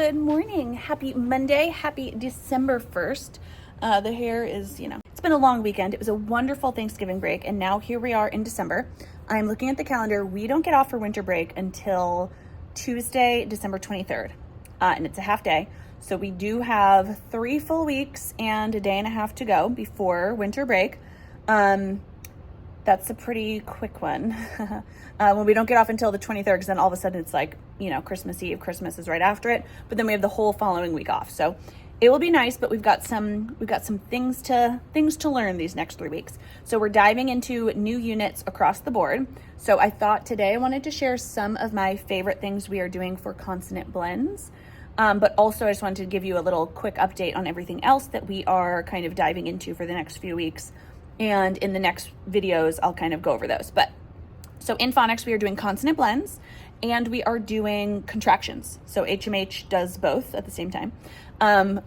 Good morning. Happy Monday. Happy December 1st. The hair is, it's been a long weekend. It was a wonderful Thanksgiving break, and now here we are in December. I'm looking at the calendar. We don't get off for winter break until Tuesday, December 23rd, and it's a half day. So we do have 3 full weeks and a day and a half to go before winter break. That's a pretty quick one. When we don't get off until the 23rd, because then all of a sudden it's like, Christmas Eve. Christmas is right after it, but then we have the whole following week off. So it will be nice, but we've got some things to learn these next 3 weeks. So we're diving into new units across the board. So I thought today I wanted to share some of my favorite things we are doing for consonant blends. But also I just wanted to give you a little quick update on everything else that we are kind of diving into for the next few weeks. And in the next videos, I'll kind of go over those. So in phonics, we are doing consonant blends and we are doing contractions. So HMH does both at the same time.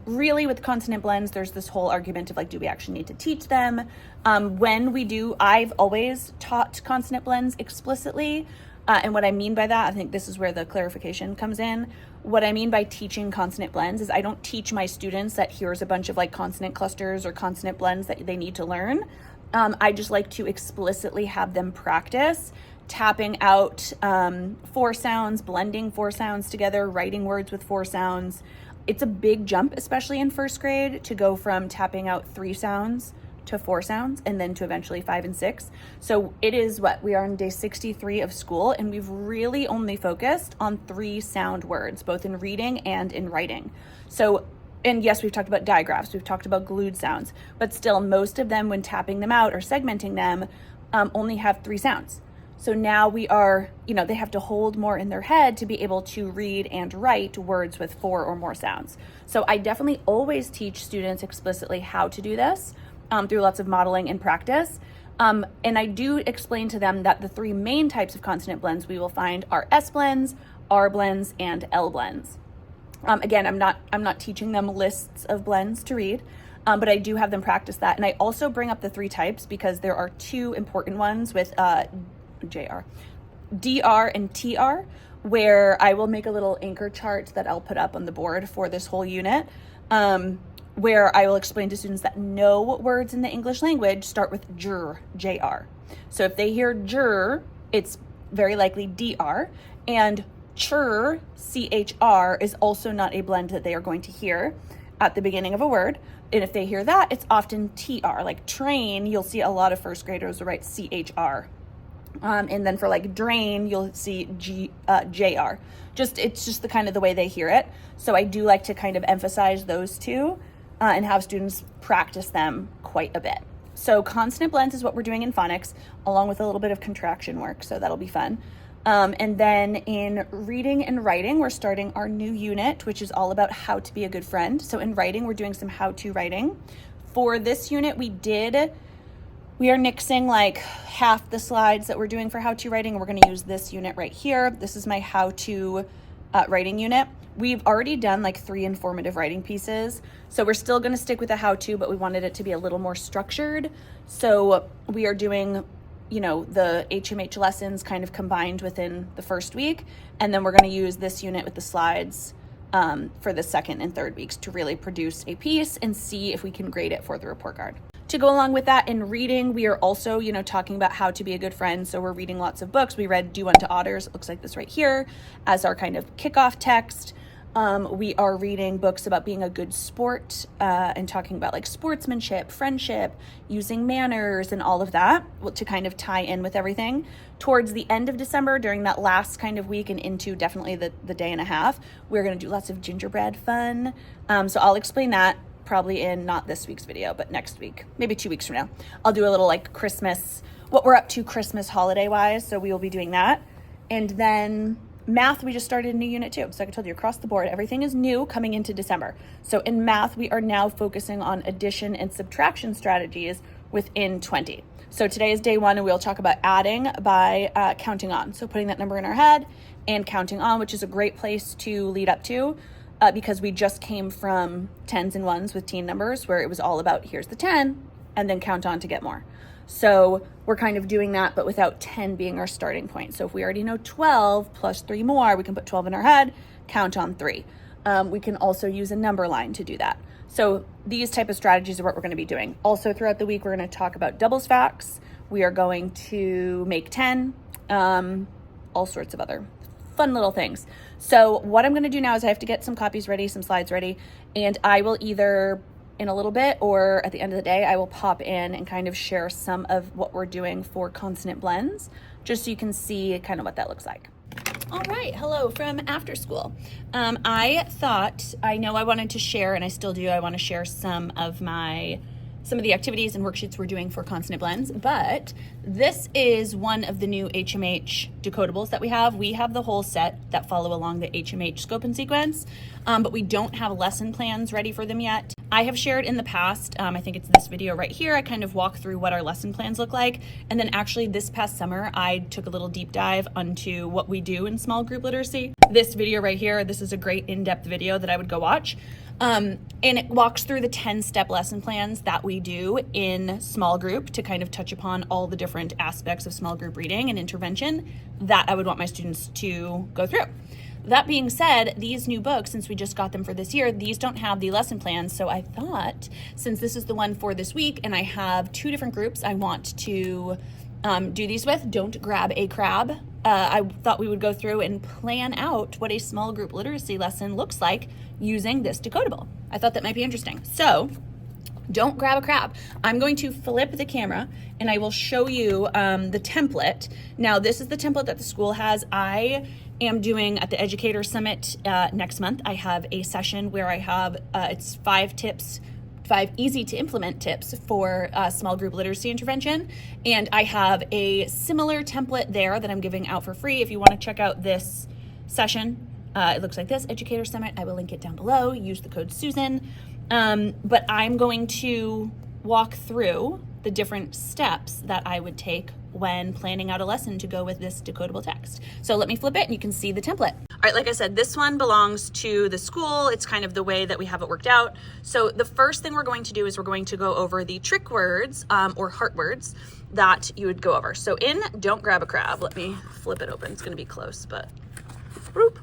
Really with consonant blends, there's this whole argument of like, do we actually need to teach them? When we do, I've always taught consonant blends explicitly. And what I mean by that, I think this is where the clarification comes in. What I mean by teaching consonant blends is I don't teach my students that here's a bunch of like consonant clusters or consonant blends that they need to learn. I just like to explicitly have them practice tapping out 4 sounds, blending 4 sounds together, writing words with 4 sounds. It's a big jump, especially in first grade, to go from tapping out 3 sounds to 4 sounds and then to eventually 5 and 6. So it is we are on day 63 of school, and we've really only focused on 3 sound words, both in reading and in writing. So, and yes, we've talked about digraphs, we've talked about glued sounds, but still most of them, when tapping them out or segmenting them, only have 3 sounds. So now we are, they have to hold more in their head to be able to read and write words with 4 or more sounds. So I definitely always teach students explicitly how to do this through lots of modeling and practice. And I do explain to them that the 3 main types of consonant blends we will find are S blends, R blends, and L blends. Again, I'm not teaching them lists of blends to read, but I do have them practice that. And I also bring up the 3 types because there are 2 important ones with DR and TR, where I will make a little anchor chart that I'll put up on the board for this whole unit, where I will explain to students that no words in the English language start with jr, JR. So if they hear jr, it's very likely DR, and chur, CHR, is also not a blend that they are going to hear at the beginning of a word. And if they hear that, it's often TR. Like train, you'll see a lot of first graders write CHR. And then for like drain, you'll see JR. It's just the kind of the way they hear it. So I do like to kind of emphasize those 2 and have students practice them quite a bit. So consonant blends is what we're doing in phonics, along with a little bit of contraction work. So that'll be fun. And then in reading and writing, we're starting our new unit, which is all about how to be a good friend. So in writing, we're doing some how-to writing. For this unit, we are nixing like half the slides that we're doing for how-to writing. We're going to use this unit right here. This is my how-to writing unit. We've already done like 3 informative writing pieces. So we're still going to stick with the how-to, but we wanted it to be a little more structured. So we are doing, the HMH lessons kind of combined within the first week. And then we're going to use this unit with the slides for the second and third weeks to really produce a piece and see if we can grade it for the report card. To go along with that, in reading, we are also, talking about how to be a good friend. So we're reading lots of books. We read Do Unto Otters, it looks like this right here, as our kind of kickoff text. We are reading books about being a good sport and talking about like sportsmanship, friendship, using manners, and all of that to kind of tie in with everything. Towards the end of December, during that last kind of week and into definitely the day and a half, we're going to do lots of gingerbread fun. So I'll explain that probably in not this week's video, but next week, maybe 2 weeks from now. I'll do a little like Christmas, what we're up to Christmas holiday wise. So we will be doing that. And then math, we just started a new unit too. So like I told you, across the board, everything is new coming into December. So in math, we are now focusing on addition and subtraction strategies within 20. So today is day 1, and we'll talk about adding by counting on. So putting that number in our head and counting on, which is a great place to lead up to. Because we just came from 10s and 1s with teen numbers, where it was all about here's the 10 and then count on to get more. So we're kind of doing that, but without 10 being our starting point. So if we already know 12 plus 3 more, we can put 12 in our head, count on 3. We can also use a number line to do that. So these type of strategies are what we're going to be doing. Also throughout the week, we're going to talk about doubles facts. We are going to make 10, all sorts of other fun little things. So what I'm going to do now is I have to get some copies ready, some slides ready, and I will either in a little bit or at the end of the day, I will pop in and kind of share some of what we're doing for consonant blends, just so you can see kind of what that looks like. All right, hello from after school. I thought, I know I wanted to share, and I still do, I want to share some of the activities and worksheets we're doing for consonant blends, but this is one of the new HMH decodables that we have. We have the whole set that follow along the HMH scope and sequence, but we don't have lesson plans ready for them yet. I have shared in the past, I think it's this video right here, I kind of walk through what our lesson plans look like, and then actually this past summer, I took a little deep dive onto what we do in small group literacy. This video right here, this is a great in-depth video that I would go watch. And it walks through the 10-step lesson plans that we do in small group to kind of touch upon all the different aspects of small group reading and intervention that I would want my students to go through. That being said, these new books, since we just got them for this year, these don't have the lesson plans. So I thought, since this is the one for this week and I have 2 different groups I want to do these with, don't grab a crab. I thought we would go through and plan out what a small group literacy lesson looks like using this decodable. I thought that might be interesting. So don't grab a crab. I'm going to flip the camera and I will show you the template. Now, this is the template that the school has. I am doing at the Educator Summit next month. I have a session where I have, it's 5 easy to implement tips for small group literacy intervention. And I have a similar template there that I'm giving out for free. If you want to check out this session, it looks like this, Educator Summit. I will link it down below. Use the code Susan. But I'm going to walk through the different steps that I would take when planning out a lesson to go with this decodable text. So let me flip it and you can see the template. All right, like I said, this one belongs to the school. It's kind of the way that we have it worked out. So the first thing we're going to do is we're going to go over the trick words or heart words that you would go over. So in Don't Grab a Crab, let me flip it open. It's gonna be close, but whoop.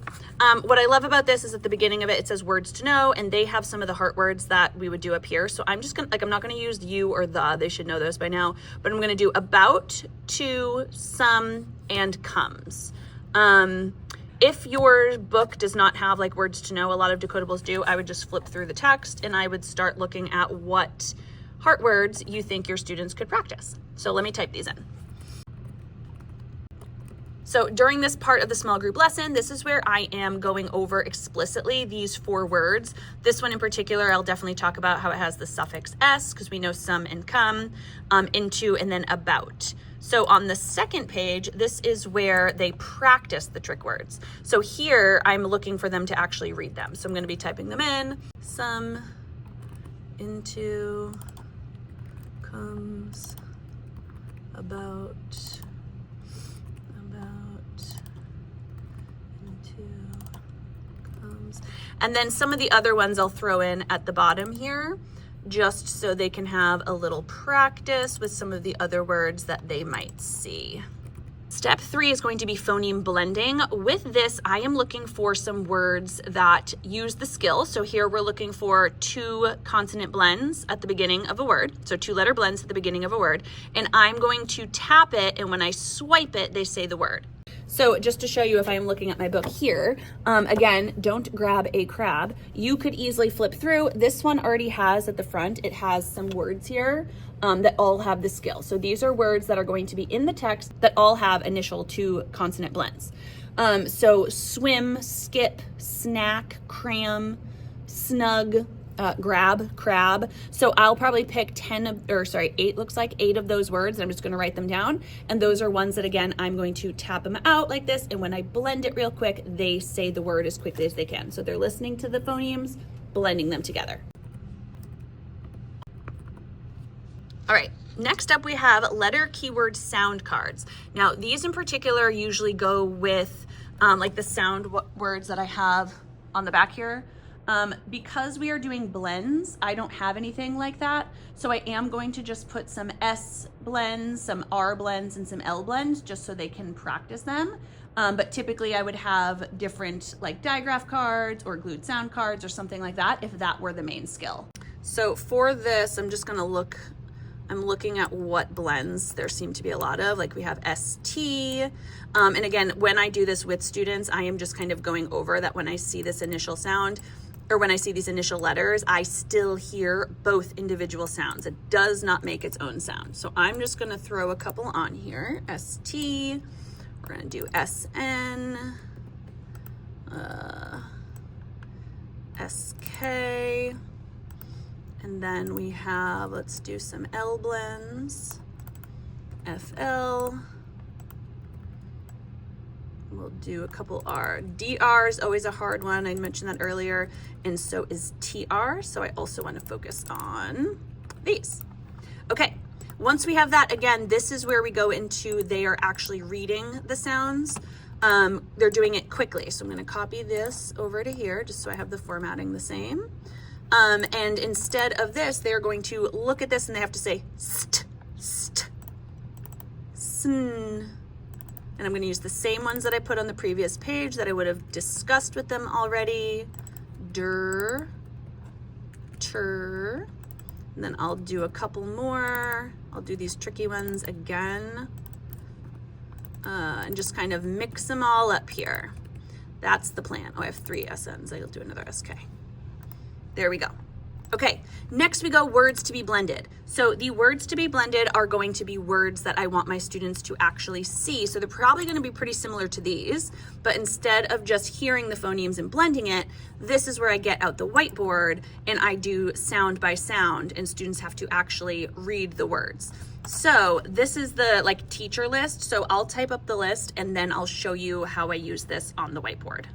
What I love about this is at the beginning of it, it says words to know, and they have some of the heart words that we would do up here. So I'm just gonna, I'm not gonna use you or the, they should know those by now, but I'm gonna do about, to, some, and comes. If your book does not have like words to know, a lot of decodables do, I would just flip through the text and I would start looking at what heart words you think your students could practice. So let me type these in. So during this part of the small group lesson, this is where I am going over explicitly these 4 words. This one in particular, I'll definitely talk about how it has the suffix s, because we know some and come, into, and then about. So on the second page, this is where they practice the trick words. So here, I'm looking for them to actually read them. So I'm gonna be typing them in. Some, into, comes, about, and then some of the other ones I'll throw in at the bottom here, just so they can have a little practice with some of the other words that they might see. Step 3 is going to be phoneme blending. With this, I am looking for some words that use the skill. So here we're looking for 2 consonant blends at the beginning of a word. So 2-letter blends at the beginning of a word. And I'm going to tap it, and when I swipe it, they say the word. So just to show you, if I'm looking at my book here, again, don't grab a crab. You could easily flip through. This one already has at the front, it has some words here that all have the skill. So these are words that are going to be in the text that all have initial 2 consonant blends. So swim, skip, snack, cram, snug, grab, crab. So I'll probably pick 8 looks like 8 of those words, and I'm just going to write them down. And those are ones that, again, I'm going to tap them out like this. And when I blend it real quick, they say the word as quickly as they can. So they're listening to the phonemes, blending them together. All right. Next up, we have letter, keyword, sound cards. Now, these in particular usually go with like the sound words that I have on the back here. Because we are doing blends, I don't have anything like that. So I am going to just put some S blends, some R blends, and some L blends just so they can practice them. But typically I would have different like digraph cards or glued sound cards or something like that if that were the main skill. So for this, I'm just gonna look, I'm looking at what blends there seem to be a lot of, like we have ST. And again, when I do this with students, I am just kind of going over that when I see this initial sound, or when I see these initial letters, I still hear both individual sounds. It does not make its own sound. So I'm just gonna throw a couple on here. ST, we're gonna do SN, SK, and then we have, let's do some L blends, FL, we'll do a couple R. DR is always a hard one, I mentioned that earlier, and so is TR, so I also want to focus on these. Okay, once we have that, again, this is where we go into they are actually reading the sounds. They're doing it quickly, so I'm going to copy this over to here just so I have the formatting the same. And instead of this, they're going to look at this and they have to say st, st, sn. And I'm going to use the same ones that I put on the previous page that I would have discussed with them already. Der, ter. And then I'll do a couple more. I'll do these tricky ones again. And just kind of mix them all up here. That's the plan. Oh, I have 3 SNs. I'll do another SK. There we go. Okay, next we go words to be blended. So the words to be blended are going to be words that I want my students to actually see. So they're probably going to be pretty similar to these, but instead of just hearing the phonemes and blending it, this is where I get out the whiteboard and I do sound by sound and students have to actually read the words. So this is the like teacher list. So I'll type up the list and then I'll show you how I use this on the whiteboard.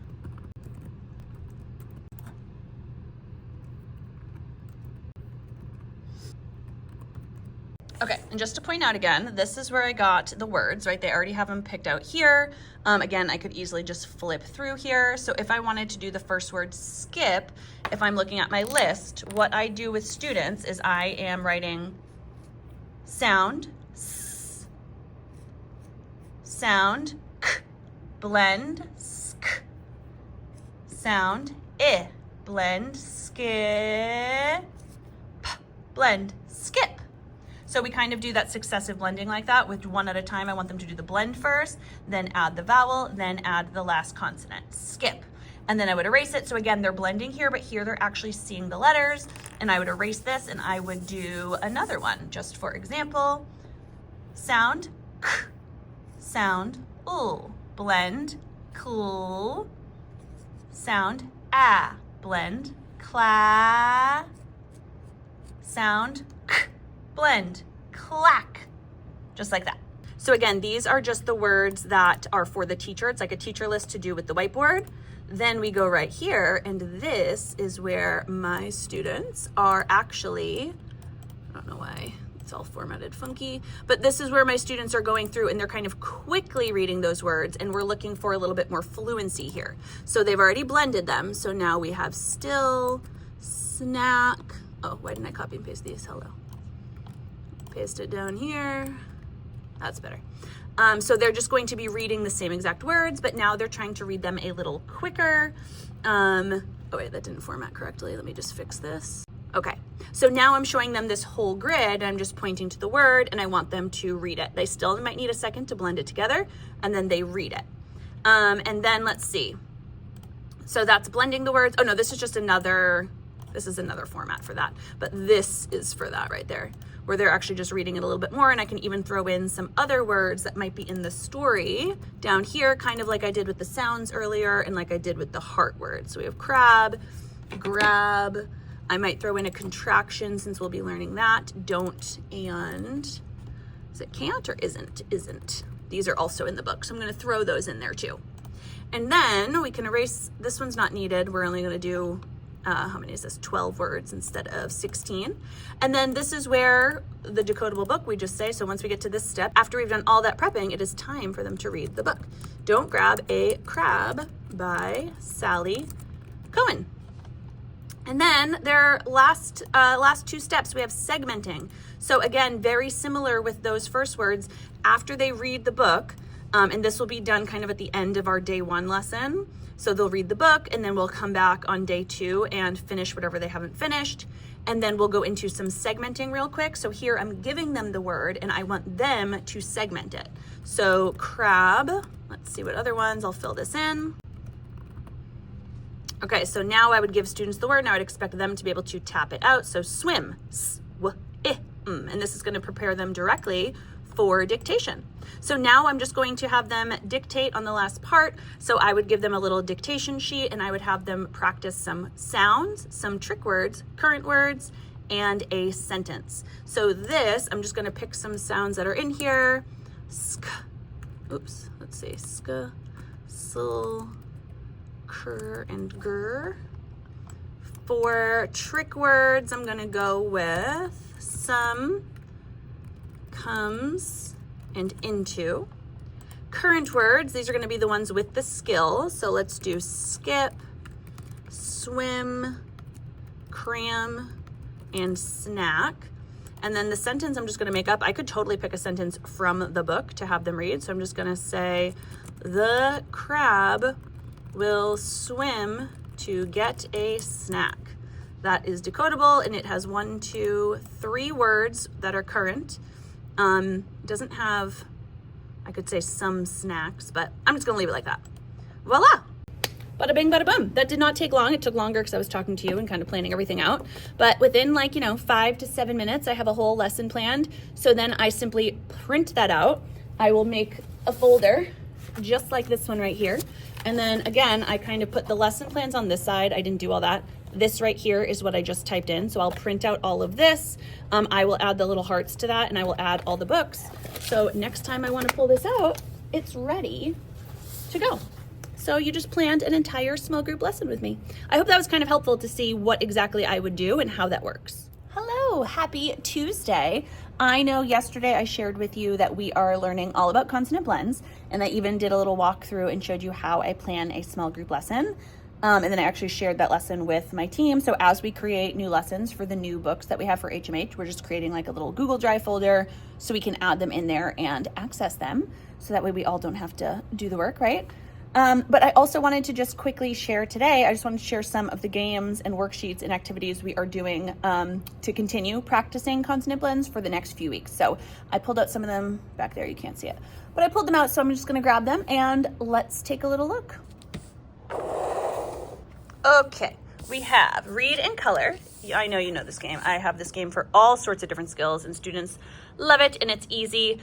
Okay, and just to point out again, this is where I got the words, right? They already have them picked out here. Again, I could easily just flip through here. So if I wanted to do the first word skip, if I'm looking at my list, what I do with students is I am writing sound, s, sound, k, blend, sk, sound, I, blend, skip, blend, skip. So we kind of do that successive blending like that with one at a time. I want them to do the blend first, then add the vowel, then add the last consonant, skip. And then I would erase it. So again, they're blending here, but here they're actually seeing the letters. And I would erase this and I would do another one. Just for example, sound, k, sound, oo, blend, cool, sound, ah, blend, cla, sound, k, blend, clack, just like that. So again, these are just the words that are for the teacher. It's like a teacher list to do with the whiteboard. Then we go right here, and this is where my students are actually, I don't know why it's all formatted funky, but this is where my students are going through and they're kind of quickly reading those words, and we're looking for a little bit more fluency here. So they've already blended them. So now we have still, snack. Oh, why didn't I copy and paste these? Hello. Paste it down here. That's better. So they're just going to be reading the same exact words, but now they're trying to read them a little quicker. Oh wait, that didn't format correctly. Let me just fix this. Okay, so now I'm showing them this whole grid. I'm just pointing to the word and I want them to read it. They still might need a second to blend it together and then they read it. And then let's see. So that's blending the words. Oh no, this is just another, this is another format for that, but this is for that right there, where they're actually just reading it a little bit more. And I can even throw in some other words that might be in the story down here, kind of like I did with the sounds earlier and like I did with the heart words. So we have crab, grab. I might throw in a contraction since we'll be learning that. Don't and, is it can't or isn't? Isn't. These are also in the book. So I'm gonna throw those in there too. And then we can erase, this one's not needed. We're only gonna do, how many is this? 12 words instead of 16. And then this is where the decodable book, we just say, so once we get to this step, after we've done all that prepping, it is time for them to read the book. Don't Grab a Crab by Sally Cohen. And then their last two steps, we have segmenting. So again, very similar with those first words. After they read the book, And this will be done kind of at the end of our day 1 lesson. So they'll read the book and then we'll come back on day 2 and finish whatever they haven't finished. And then we'll go into some segmenting real quick. So here I'm giving them the word and I want them to segment it. So crab, let's see what other ones, I'll fill this in. Okay, so now I would give students the word and I would expect them to be able to tap it out. So swim, and this is going to prepare them directly for dictation. So now I'm just going to have them dictate on the last part. So I would give them a little dictation sheet and I would have them practice some sounds, some trick words, current words, and a sentence. So this, I'm just going to pick some sounds that are in here. Sk, oops, let's see, sk, sul, cr, and gur. For trick words, I'm going to go with some, comes, and into. Current words, these are going to be the ones with the skill. So let's do skip, swim, cram, and snack. And then the sentence I'm just going to make up. I could totally pick a sentence from the book to have them read. So I'm just going to say, the crab will swim to get a snack. That is decodable and it has 1, 2, 3 words that are current. Doesn't have, I could say some snacks, but I'm just gonna leave it like that. Voila! Bada bing, bada boom. That did not take long. It took longer because I was talking to you and kind of planning everything out. But within 5 to 7 minutes, I have a whole lesson planned. So then I simply print that out. I will make a folder just like this one right here. And then again, I kind of put the lesson plans on this side. I didn't do all that. This right here is what I just typed in. So I'll print out all of this. I will add the little hearts to that and I will add all the books. So next time I want to pull this out, it's ready to go. So you just planned an entire small group lesson with me. I hope that was kind of helpful to see what exactly I would do and how that works. Hello, happy Tuesday. I know yesterday I shared with you that we are learning all about consonant blends, and I even did a little walkthrough and showed you how I plan a small group lesson. And then I actually shared that lesson with my team. So as we create new lessons for the new books that we have for HMH, we're just creating like a little Google Drive folder so we can add them in there and access them. So that way we all don't have to do the work, right? But I also wanted to just quickly share today, I just wanted to share some of the games and worksheets and activities we are doing to continue practicing consonant blends for the next few weeks. So I pulled out some of them back there, you can't see it, but I pulled them out, so I'm just gonna grab them and let's take a little look. Okay, we have read and color. I know you know this game. I have this game for all sorts of different skills and students love it and it's easy.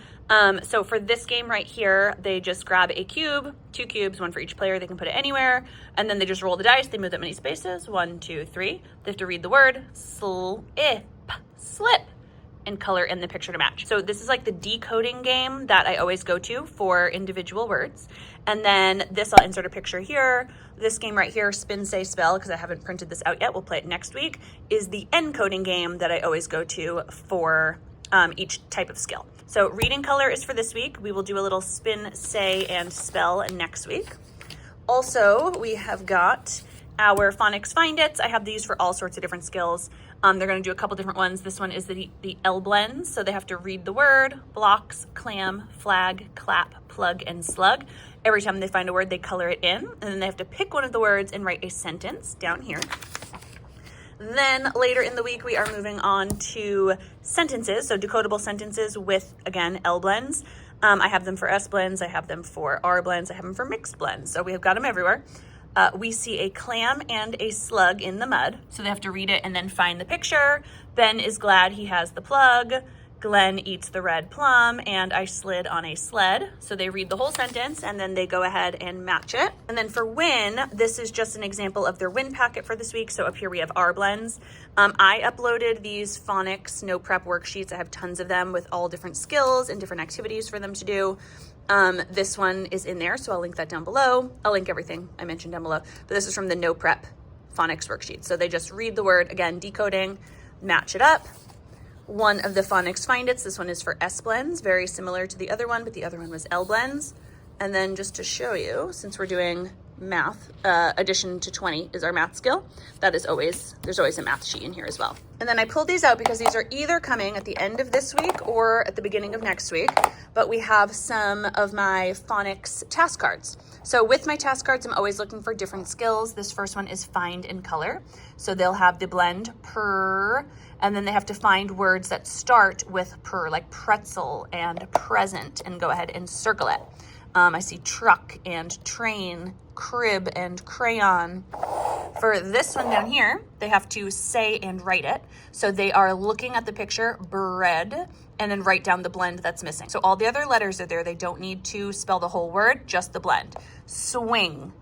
So for this game right here, they just grab a cube, 2 cubes, 1 for each player. They can put it anywhere. And then they just roll the dice. They move that many spaces, 1, 2, 3. They have to read the word, slip, and color in the picture to match. So this is like the decoding game that I always go to for individual words. And then this, I'll insert a picture here. This game right here, spin, say, spell, because I haven't printed this out yet, we'll play it next week, is the encoding game that I always go to for each type of skill. So reading color is for this week. We will do a little spin, say, and spell next week. Also, we have got our phonics find its. I have these for all sorts of different skills. They're going to do a couple different ones. This one is the L blends. So they have to read the word, blocks, clam, flag, clap, plug, and slug. Every time they find a word, they color it in. And then they have to pick one of the words and write a sentence down here. Then later in the week, we are moving on to sentences. So decodable sentences with, again, L blends. I have them for S blends. I have them for R blends. I have them for mixed blends. So we have got them everywhere. We see a clam and a slug in the mud. So they have to read it and then find the picture. Ben is glad he has the plug. Glenn eats the red plum, and I slid on a sled. So they read the whole sentence and then they go ahead and match it. And then for win, this is just an example of their win packet for this week. So up here we have R blends. I uploaded these phonics no prep worksheets. I have tons of them with all different skills and different activities for them to do. This one is in there, so I'll link that down below. I'll link everything I mentioned down below, but this is from the no prep phonics worksheet. So they just read the word, again, decoding, match it up. One of the phonics find its, this one is for S blends, very similar to the other one, but the other one was L blends. And then just to show you, since we're doing math. Addition to 20 is our math skill. That is always, there's always a math sheet in here as well. And then I pulled these out because these are either coming at the end of this week or at the beginning of next week, but we have some of my phonics task cards. So with my task cards, I'm always looking for different skills. This first one is find in color. So they'll have the blend per, and then they have to find words that start with per, like pretzel and present, and go ahead and circle it. I see truck and train, crib and crayon. For this one down here, they have to say and write it. So they are looking at the picture, bread, and then write down the blend that's missing. So all the other letters are there. They don't need to spell the whole word, just the blend. Swing,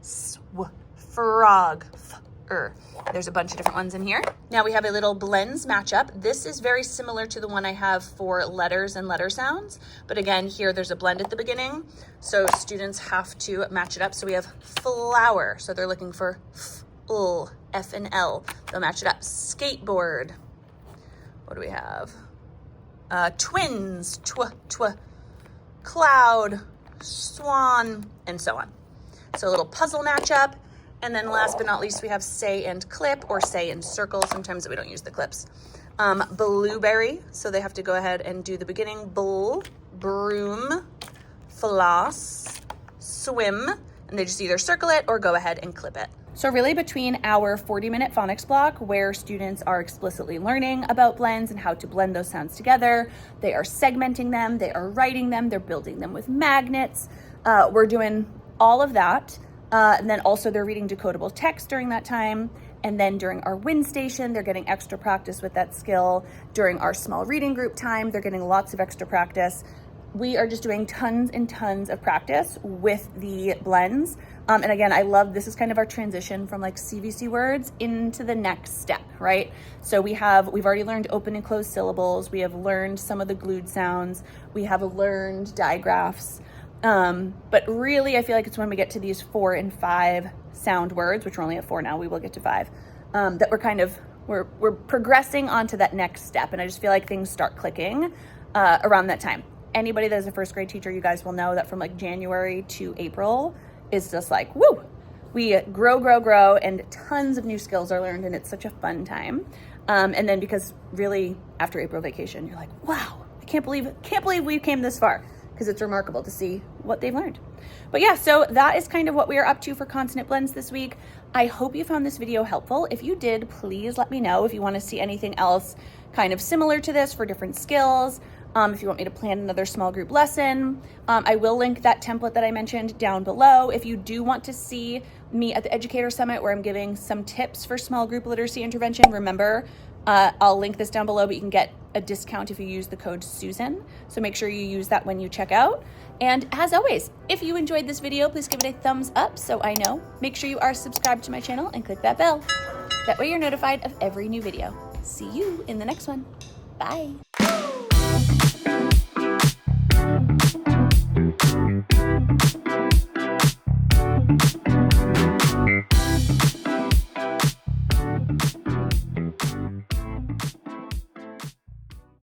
frog, There's a bunch of different ones in here. Now we have a little blends matchup. This is very similar to the one I have for letters and letter sounds. But again, here there's a blend at the beginning. So students have to match it up. So we have flower. So they're looking for F and L. They'll match it up. Skateboard. What do we have? Twins, cloud, swan, and so on. So a little puzzle matchup. And then last but not least, we have say and clip, or say and circle. Sometimes we don't use the clips. Blueberry, so they have to go ahead and do the beginning. Bull, broom, floss, swim, and they just either circle it or go ahead and clip it. So really between our 40-minute phonics block, where students are explicitly learning about blends and how to blend those sounds together, they are segmenting them, they are writing them, they're building them with magnets. We're doing all of that. And then also they're reading decodable text during that time. And then during our win station, they're getting extra practice with that skill. During our small reading group time, they're getting lots of extra practice. We are just doing tons and tons of practice with the blends. And again, I love, this is kind of our transition from like CVC words into the next step, right? So we've already learned open and closed syllables. We have learned some of the glued sounds. We have learned digraphs. But really, I feel like it's when we get to these 4 and 5 sound words, which we're only at 4 now, we will get to 5, that we're progressing onto that next step. And I just feel like things start clicking around that time. Anybody that is a first grade teacher, you guys will know that from like January to April is just like, woo, we grow, and tons of new skills are learned, and it's such a fun time. And then because really after April vacation, you're like, wow, I can't believe we came this far. Because it's remarkable to see what they've learned. But yeah, so that is kind of what we are up to for consonant blends this week. I hope you found this video helpful. If you did, please let me know if you want to see anything else kind of similar to this for different skills. If you want me to plan another small group lesson, I will link that template that I mentioned down below. If you do want to see me at the Educator Summit, where I'm giving some tips for small group literacy intervention, remember, I'll link this down below, but you can get a discount if you use the code Susan. So make sure you use that when you check out. And as always, if you enjoyed this video, please give it a thumbs up so I know. Make sure you are subscribed to my channel and click that bell. That way you're notified of every new video. See you in the next one. Bye.